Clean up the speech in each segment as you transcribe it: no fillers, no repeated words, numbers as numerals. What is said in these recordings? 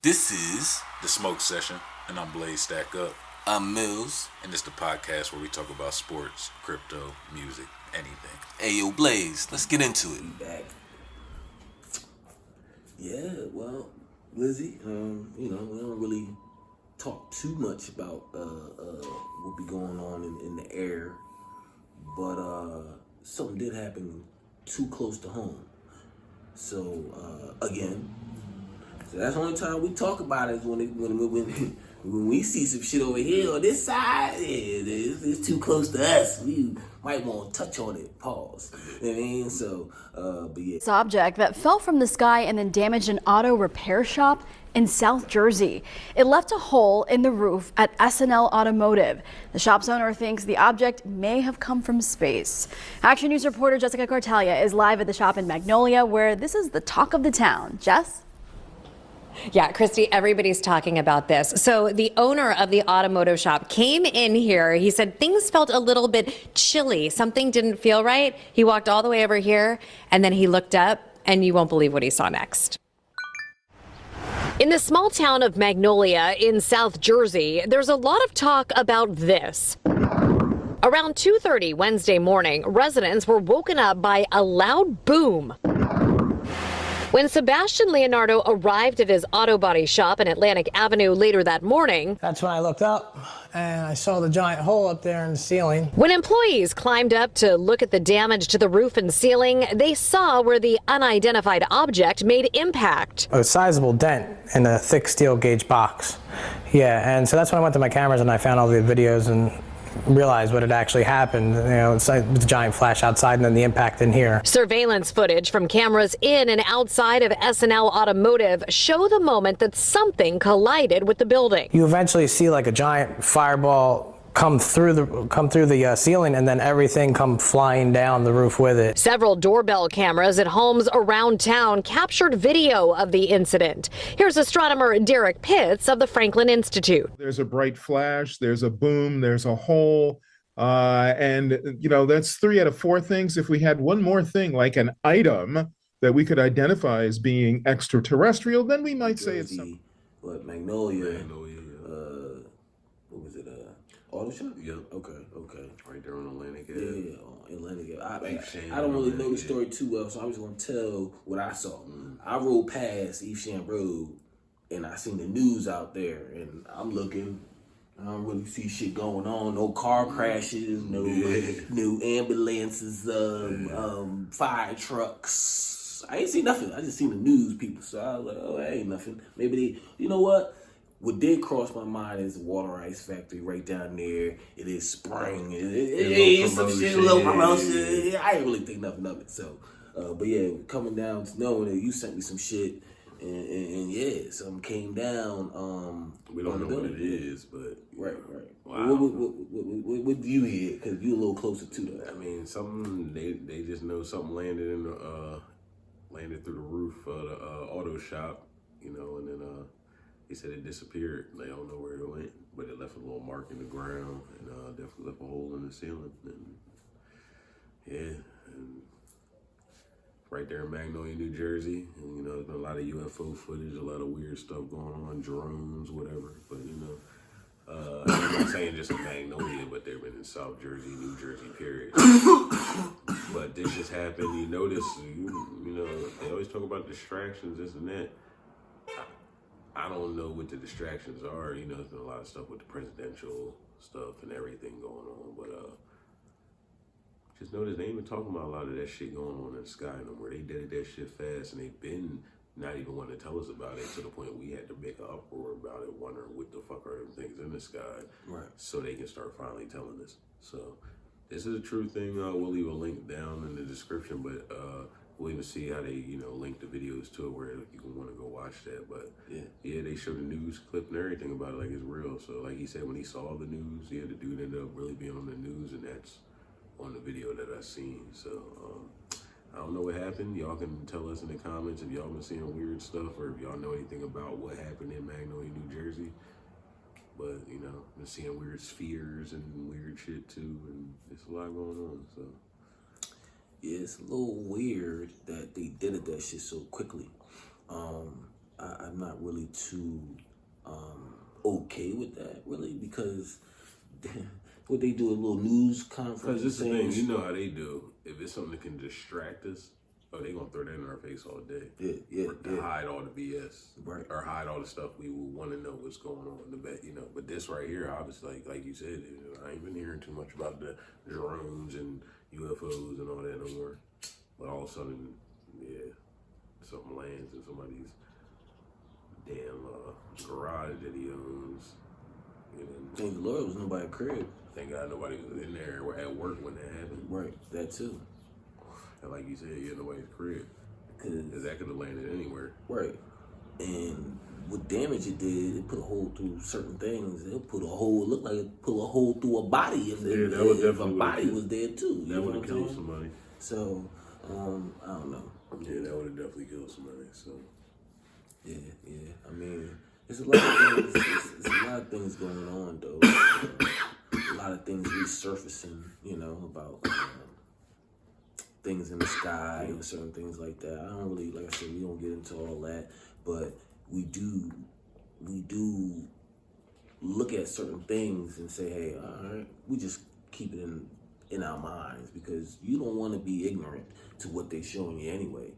This is The Smoke Session, and I'm Blaze Stack Up. I'm Mills. And it's the podcast where we talk about sports, crypto, music, anything. Hey, yo, Blaze, let's get into it. We back. Yeah, well, Lizzie, we don't really talk too much about what be going on in the air, but something did happen too close to home. So again, so that's the only time we talk about it is when we see some shit over here on this side. Yeah, it's too close to us. We might want to touch on it. Pause. You know what I mean? So, but yeah. This object that fell from the sky and then damaged an auto repair shop in South Jersey. It left a hole in the roof at SNL Automotive. The shop's owner thinks the object may have come from space. Action News reporter Jessica Cartalia is live at the shop in Magnolia, where this is the talk of the town. Jess? Yeah, Christy, everybody's talking about this. So the owner of the automotive shop came in here. He said things felt a little bit chilly. Something didn't feel right. He walked all the way over here and then he looked up and you won't believe what he saw next. In the small town of Magnolia in South Jersey, there's a lot of talk about this. Around 2:30 Wednesday morning, residents were woken up by a loud boom. When Sebastian Leonardo arrived at his auto body shop in Atlantic Avenue later that morning, that's when I looked up and I saw the giant hole up there in the ceiling. When employees climbed up to look at the damage to the roof and ceiling, they saw where the unidentified object made impact. A sizable dent in a thick steel gauge box. Yeah, and so that's when I went to my cameras and I found all the videos and realized what had actually happened. You know, it's like the giant flash outside and then the impact in here. Surveillance footage from cameras in and outside of SNL Automotive show the moment that something collided with the building. You eventually see like a giant fireball come through the ceiling and then everything come flying down the roof with it. Several doorbell cameras at homes around town captured video of the incident. Here's astronomer Derek Pitts of the Franklin Institute. There's a bright flash, there's a boom, there's a hole, and that's 3 out of 4 things. If we had one more thing, like an item that we could identify as being extraterrestrial, then we might say it's something. But Magnolia, what was it? Auto shop? Yep. Okay. Right there on Atlantic Yeah, Ave. on Atlantic Ave. I don't really know the story too well, so I'm just gonna tell what I saw. I rode past Evesham Road and I seen the news out there, and I'm looking. I don't really see shit going on. No car crashes, no ambulances, fire trucks. I ain't see nothing. I just seen the news people. So I was like, oh, that ain't nothing. Maybe you know what? What did cross my mind is the water ice factory right down there. It is spring. It's some shit, a little promotion. I ain't really think nothing of it. So, but yeah, coming down to knowing that you sent me some shit, and yeah, something came down. We don't know what it is, but right. Wow. What do you hear? Because you a little closer to that. I mean, something they just know something landed through the roof of the auto shop, and then he said it disappeared. They don't know where it went, but it left a little mark in the ground and definitely left a hole in the ceiling. And and right there in Magnolia, New Jersey. And, there's been a lot of UFO footage, a lot of weird stuff going on, drones, whatever. But I'm not saying just in Magnolia, but they've been in South Jersey, New Jersey, period. But this just happened. You notice, they always talk about distractions, this and that. I don't know what the distractions are. There's been a lot of stuff with the presidential stuff and everything going on. But just notice they ain't even talking about a lot of that shit going on in the sky no more. They did that shit fast, and they've been not even wanting to tell us about it to the point we had to make an uproar about it, wondering what the fuck are them things in the sky, right? So they can start finally telling us. So this is a true thing. We'll leave a link down in the description, but we'll even see how they, link the videos to it where you can want to go watch that. But yeah, they show the news clip and everything about it like it's real. So like he said, when he saw the news, the dude ended up really being on the news, and that's on the video that I seen. So I don't know what happened. Y'all can tell us in the comments if y'all been seeing weird stuff or if y'all know anything about what happened in Magnolia, New Jersey. But been seeing weird spheres and weird shit too, and it's a lot going on. So. Yeah, it's a little weird that they did that shit so quickly. I'm not really too okay with that, really, because what they do a little news conference. Because this is the thing, you know how they do. If it's something that can distract us, they gonna throw that in our face all day. Yeah. Hide all the BS, right? Or hide all the stuff we will want to know what's going on in the back, But this right here, obviously, like you said, I ain't been hearing too much about the drones and UFOs and all that no more. But all of a sudden, something lands in somebody's damn garage that he owns. Thank the Lord, was nobody at crib. Thank God nobody was in there or at work when that happened. Right, that too. And like you said, nobody's crib. Because that could have landed anywhere. Right. And what damage it did, it put a hole through certain things. It put a hole, looked like it put a hole through a body. If a body was there too. That would have killed somebody. So, I don't know. Yeah, that would have definitely killed somebody. So. Yeah. I mean, there's a lot of things. There's a lot of things going on, though. A lot of things resurfacing, about things in the sky and certain things like that. I don't really, like I said, we don't get into all that, but we do look at certain things and say, hey, all right, we just keep it in our minds, because you don't want to be ignorant to what they're showing you anyway,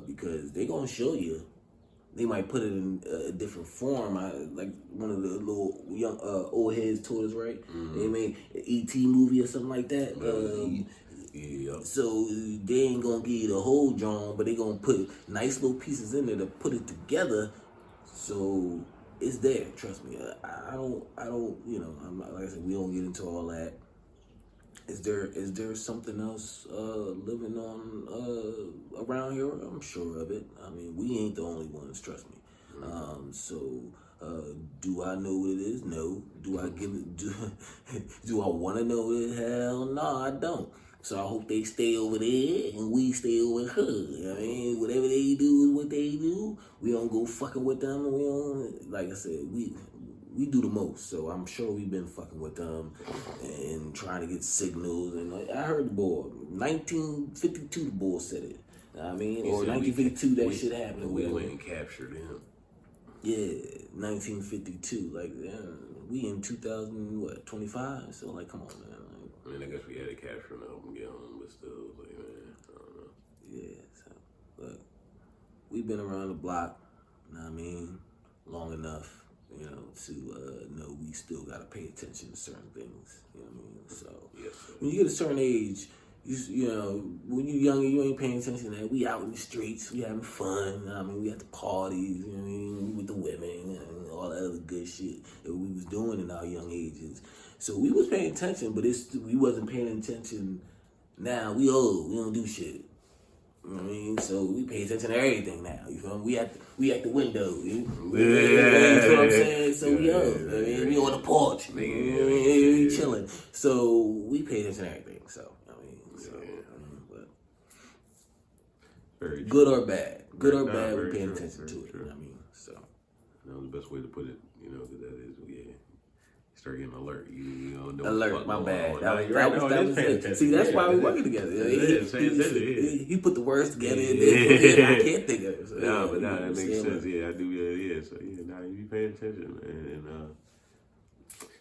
because they're going to show you. They might put it in a different form. Like one of the little young old heads told us, right? Mm-hmm. They made an E.T. movie or something like that. So they ain't gonna give you the whole drawing, but they gonna put nice little pieces in there to put it together. So it's there. Trust me. I don't. I'm not, like I said, we don't get into all that. Is there something else living on around here? I'm sure of it. I mean, we ain't the only ones, trust me. Do I know what it is? No. Do I give it? Do I want to know it? Hell no, I don't. So I hope they stay over there and we stay over here. I mean, whatever they do is what they do. We don't go fucking with them. And we don't, like I said, we do the most, so I'm sure we've been fucking with them and trying to get signals. And I heard the boy, 1952, the boy said it. I mean, or 1952, that shit happened. We went and captured him. Yeah, 1952. Like, we in 2025. So like, come on, man. I mean, I guess we had to capture him and get home, but still, like, man, I don't know. Yeah, so look, we've been around the block. You know what I mean, long enough. To know we still gotta pay attention to certain things. You know what I mean? So when you get a certain age, when you're younger, you ain't paying attention to that. We out in the streets, we having fun. I mean, we at the parties. You know what I mean? We with the women and all that other good shit that we was doing in our young ages. So we was paying attention, but we wasn't paying attention. Now we old, we don't do shit. You know what I mean? So we pay attention to everything now. You feel me? We at the window. You know what I'm saying? So we up. I mean, we on the porch. We chilling. So we pay attention to everything. So but very good or bad, we pay attention to it. You know what I mean? So that was the best way to put it. Because that is start getting alert. You don't know alert, my bad. That was it. See, that's why we working together. He put the words together and then I can't think of it. So, that makes sense. Yeah, I do. Yeah. So now you be paying attention and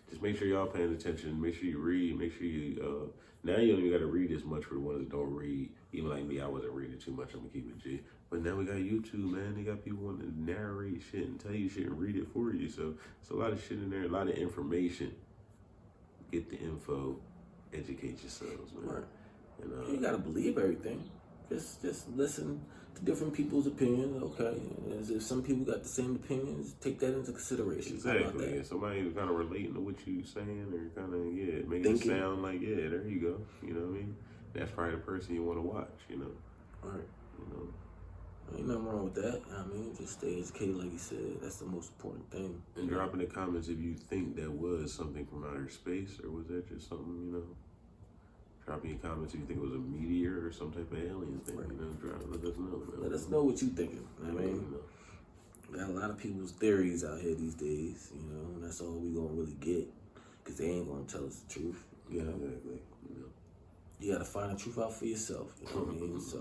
just make sure y'all paying attention. Make sure you read. Make sure you. Now you don't even got to read as much for the ones that don't read. Even like me, I wasn't reading too much. I'm gonna keep it G. But now we got YouTube, man. They got people wanting to narrate shit and tell you shit and read it for you. So it's a lot of shit in there, a lot of information. Get the info, educate yourselves, man. Right. And, you gotta believe everything. Just listen to different people's opinions. Okay, if some people got the same opinions, take that into consideration. Exactly. And somebody kind of relating to what you saying, or kind of making it sound like there you go. You know what I mean? That's probably the person you want to watch. All right. Ain't nothing wrong with that. I mean, just stay educated, like you said. That's the most important thing. And drop in the comments if you think that was something from outer space, or was that just something, Drop in your comments if you think it was a meteor or some type of alien thing. Right. Let us know. Let us know what you thinking. I mean, got a lot of people's theories out here these days, and that's all we gonna really get, because they ain't gonna tell us the truth. Exactly. You gotta find the truth out for yourself. You know what I mean? So,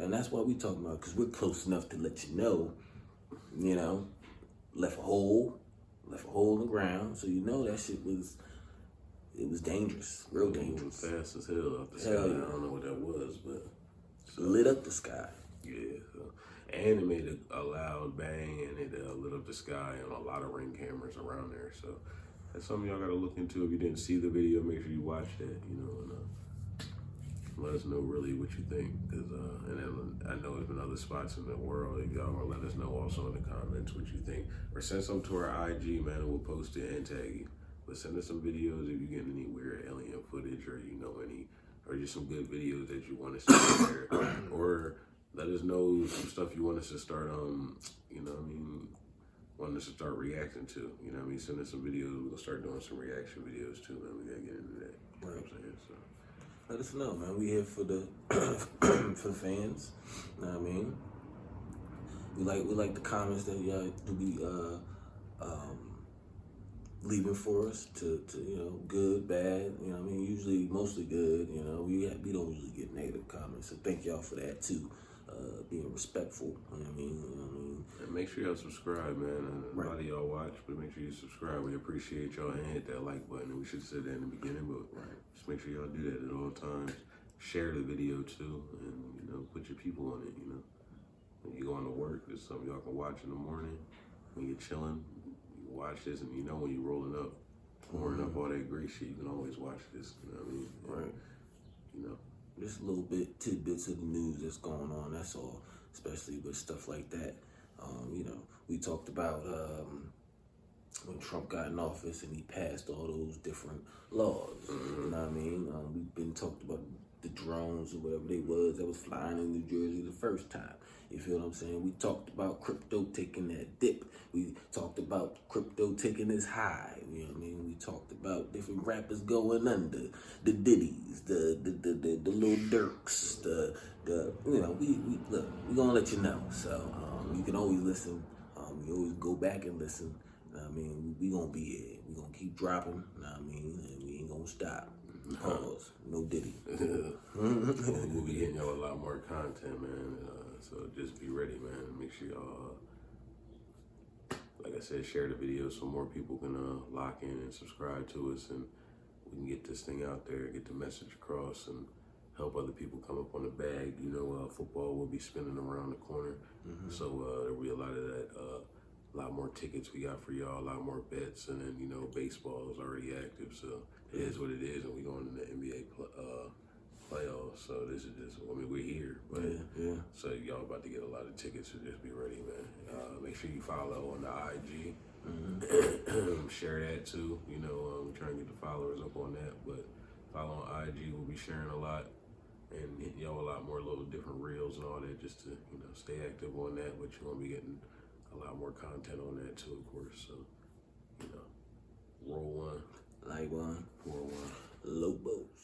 and that's what we talking about, because we're close enough to let you know you know, left a hole in the ground. So you know that shit was dangerous, real dangerous. Fast as hell out the sky. Hell yeah. I don't know what that was, but Lit up the sky. yeah. And it made a loud bang, and it lit up the sky and a lot of Ring cameras around there. So that's something y'all gotta look into. If you didn't see the video, make sure you watch that, you know, and let us know really what you think. Cause, and then I know there's been other spots in the world. If y'all wanna let us know also in the comments what you think. Or send some to our IG, man, and we'll post it and tag you. But send us some videos if you get any weird alien footage or you know any, or just some good videos that you want us to share. Or let us know some stuff you want us to start, you know what I mean, want us to start reacting to. You know what I mean? Send us some videos. We'll start doing some reaction videos too, man. We gotta get into that. You know what I'm saying? So Let us know, man. We here for the for the fans. You know what I mean? We like the comments that y'all do be leaving for us to you know, good, bad, you know what I mean? Usually mostly good, you know. We don't usually get negative comments. So thank y'all for that too. Being respectful, you know what I mean? You know what I mean? and make sure y'all subscribe, man. And a lot of y'all watch, but make sure you subscribe. We appreciate y'all and hit that like button. And we should have said that in the beginning, but just make sure y'all do that at all times. Share the video too, and you know, put your people on it. You know, when you going to work, there's something y'all can watch in the morning. When you're chilling, you watch this, and you know when you're rolling up, pouring up all that great shit, you can always watch this. You know what I mean? Right. You know. Just a little bit, tidbits of the news that's going on, that's all, especially with stuff like that. You know, we talked about when Trump got in office and he passed all those different laws, you know what I mean? We've been talked about the drones or whatever they was that was flying in New Jersey the first time. You feel what I'm saying? We talked about crypto taking that dip. We talked about crypto taking this high. You know what I mean? We talked about different rappers going under, the Diddies, the Lil Durks, the you know, we look, we gonna let you know. So you can always listen. You always go back and listen. You know what I mean, we gonna be here. We gonna keep dropping. You know what I mean, and we ain't gonna stop. Pause. No Diddy. We'll be hitting y'all a lot more content, man. So just be ready, man. Make sure y'all, like I said, share the video so more people can lock in and subscribe to us, and we can get this thing out there, get the message across, and help other people come up on the bag. You know, football will be spinning around the corner, so there'll be a lot of that. A lot more tickets we got for y'all, a lot more bets, and then, you know, baseball is already active, so it is what it is, and we going into the NBA playoffs, so this is just, I mean, we're here, but so y'all about to get a lot of tickets, so just be ready, man. Make sure you follow on the IG, share that too, you know, we're trying to get the followers up on that, but follow on IG, we'll be sharing a lot, and hitting y'all a lot more little different reels and all that, just to, you know, stay active on that, but you're gonna be getting a lot more content on that too, of course. So, you know, roll one, like one, pour one. Lobos.